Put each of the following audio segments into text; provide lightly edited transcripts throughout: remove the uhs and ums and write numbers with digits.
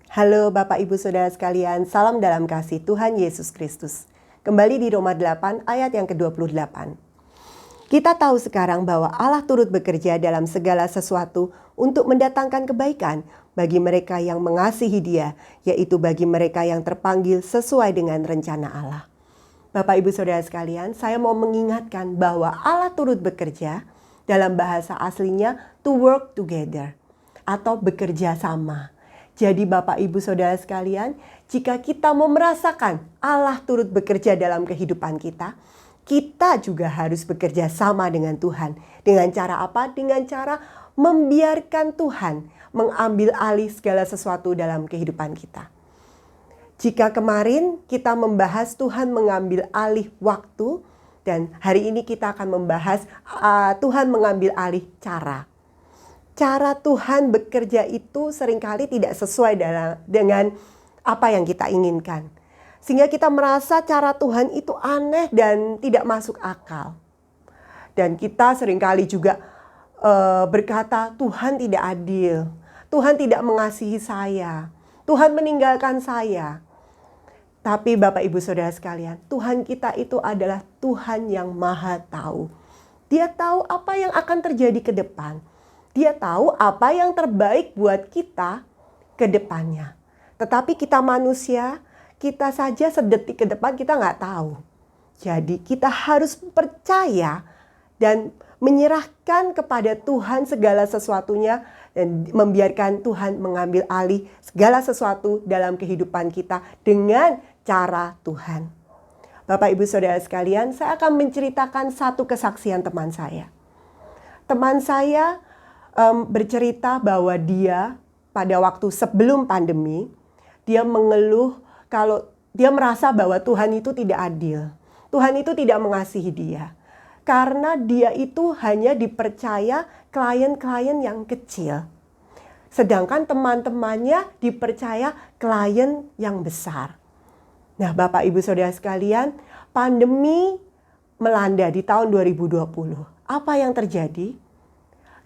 Halo Bapak Ibu Saudara sekalian, salam dalam kasih Tuhan Yesus Kristus. Kembali di Roma 8 ayat yang ke-28. Kita tahu sekarang bahwa Allah turut bekerja dalam segala sesuatu untuk mendatangkan kebaikan bagi mereka yang mengasihi Dia, yaitu bagi mereka yang terpanggil sesuai dengan rencana Allah. Bapak Ibu Saudara sekalian, saya mau mengingatkan bahwa Allah turut bekerja, dalam bahasa aslinya to work together atau bekerja sama. Jadi Bapak Ibu Saudara sekalian, jika kita mau merasakan Allah turut bekerja dalam kehidupan kita, kita juga harus bekerja sama dengan Tuhan. Dengan cara apa? Dengan cara membiarkan Tuhan mengambil alih segala sesuatu dalam kehidupan kita. Jika kemarin kita membahas Tuhan mengambil alih waktu, dan hari ini kita akan membahas Tuhan mengambil alih cara. Cara Tuhan bekerja itu seringkali tidak sesuai dengan apa yang kita inginkan. Sehingga kita merasa cara Tuhan itu aneh dan tidak masuk akal. Dan kita seringkali juga berkata, Tuhan tidak adil. Tuhan tidak mengasihi saya. Tuhan meninggalkan saya. Tapi Bapak Ibu Saudara sekalian, Tuhan kita itu adalah Tuhan yang Maha Tahu. Dia tahu apa yang akan terjadi ke depan. Dia tahu apa yang terbaik buat kita ke depannya. Tetapi kita manusia, kita saja sedetik ke depan kita nggak tahu. Jadi kita harus percaya dan menyerahkan kepada Tuhan segala sesuatunya dan membiarkan Tuhan mengambil alih segala sesuatu dalam kehidupan kita dengan cara Tuhan. Bapak Ibu Saudara sekalian, saya akan menceritakan satu kesaksian teman saya. Teman saya bercerita bahwa dia pada waktu sebelum pandemi, dia mengeluh kalau dia merasa bahwa Tuhan itu tidak adil. Tuhan itu tidak mengasihi dia. Karena dia itu hanya dipercaya klien-klien yang kecil. Sedangkan teman-temannya dipercaya klien yang besar. Nah, Bapak Ibu Saudara sekalian, pandemi melanda di tahun 2020. Apa yang terjadi?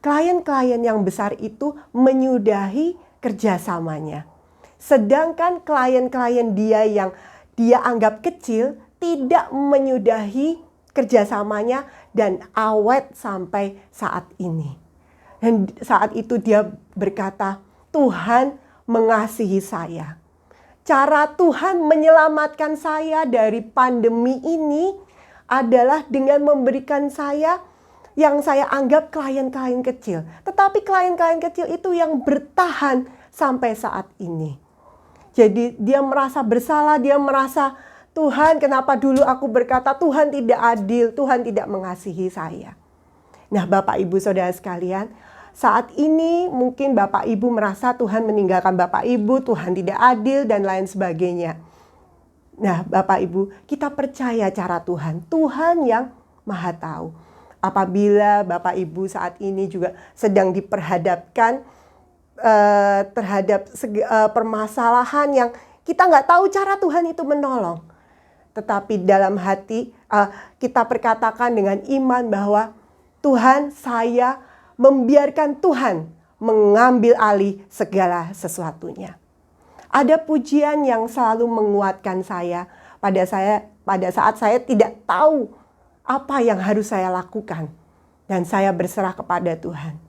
Klien-klien yang besar itu menyudahi kerjasamanya. Sedangkan klien-klien dia yang dia anggap kecil tidak menyudahi kerjasamanya dan awet sampai saat ini. Dan saat itu dia berkata, Tuhan mengasihi saya. Cara Tuhan menyelamatkan saya dari pandemi ini adalah dengan memberikan saya yang saya anggap klien-klien kecil. Tetapi klien-klien kecil itu yang bertahan sampai saat ini. Jadi dia merasa bersalah, dia merasa Tuhan kenapa dulu aku berkata Tuhan tidak adil, Tuhan tidak mengasihi saya. Nah Bapak Ibu Saudara sekalian, saat ini mungkin Bapak Ibu merasa Tuhan meninggalkan Bapak Ibu, Tuhan tidak adil dan lain sebagainya. Nah Bapak Ibu, kita percaya cara Tuhan, Tuhan yang Maha Tahu. Apabila Bapak Ibu saat ini juga sedang diperhadapkan terhadap permasalahan yang kita nggak tahu cara Tuhan itu menolong. Tetapi dalam hati kita perkatakan dengan iman bahwa Tuhan, saya membiarkan Tuhan mengambil alih segala sesuatunya. Ada pujian yang selalu menguatkan saya pada saat saya tidak tahu apa yang harus saya lakukan. Dan saya berserah kepada Tuhan.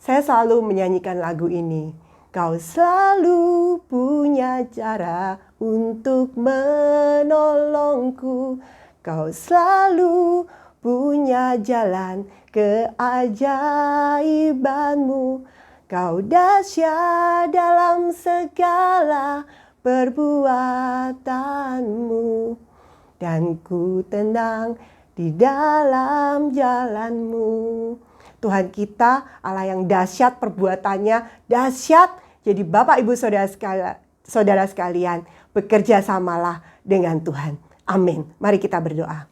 Saya selalu menyanyikan lagu ini. Kau selalu punya cara untuk menolongku. Kau selalu punya jalan keajaibanmu. Kau dahsyat dalam segala perbuatanmu. Dan ku tenang di dalam jalanmu. Tuhan kita Allah yang dahsyat perbuatannya, dahsyat. Jadi Bapak Ibu Saudara sekalian, bekerja samalah dengan Tuhan. Amin. Mari kita berdoa.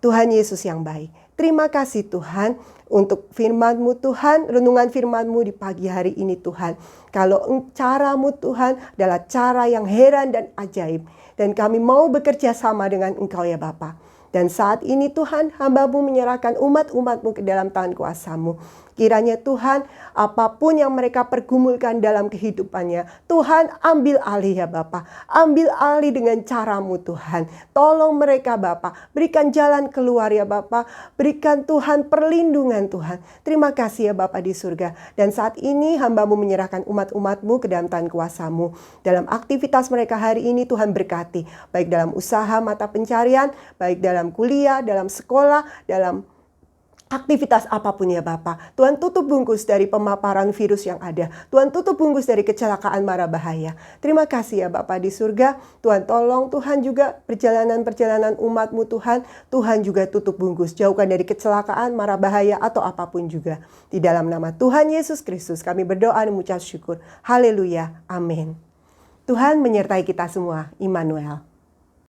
Tuhan Yesus yang baik, terima kasih Tuhan untuk firman-Mu Tuhan, renungan firman-Mu di pagi hari ini Tuhan. Kalau cara-Mu Tuhan adalah cara yang heran dan ajaib. Dan kami mau bekerja sama dengan Engkau ya Bapa. Dan saat ini Tuhan, hamba-Mu menyerahkan umat-umat-Mu ke dalam tangan kuasa-Mu. Kiranya Tuhan, apapun yang mereka pergumulkan dalam kehidupannya, Tuhan ambil alih ya Bapa. Ambil alih dengan cara-Mu Tuhan. Tolong mereka Bapa, berikan jalan keluar ya Bapa. Berikan Tuhan perlindungan Tuhan. Terima kasih ya Bapa di surga. Dan saat ini hamba-Mu menyerahkan umat-umat-Mu ke dalam tangan kuasa-Mu. Dalam aktivitas mereka hari ini Tuhan berkati. Baik dalam usaha mata pencarian, baik dalam kuliah, dalam sekolah, dalam aktivitas apapun ya Bapa. Tuhan tutup bungkus dari pemaparan virus yang ada. Tuhan tutup bungkus dari kecelakaan mara bahaya. Terima kasih ya Bapa di surga. Tuhan tolong Tuhan juga perjalanan-perjalanan umat-Mu Tuhan. Tuhan juga tutup bungkus. Jauhkan dari kecelakaan, mara bahaya atau apapun juga. Di dalam nama Tuhan Yesus Kristus kami berdoa dan mengucap syukur. Haleluya. Amin. Tuhan menyertai kita semua. Immanuel.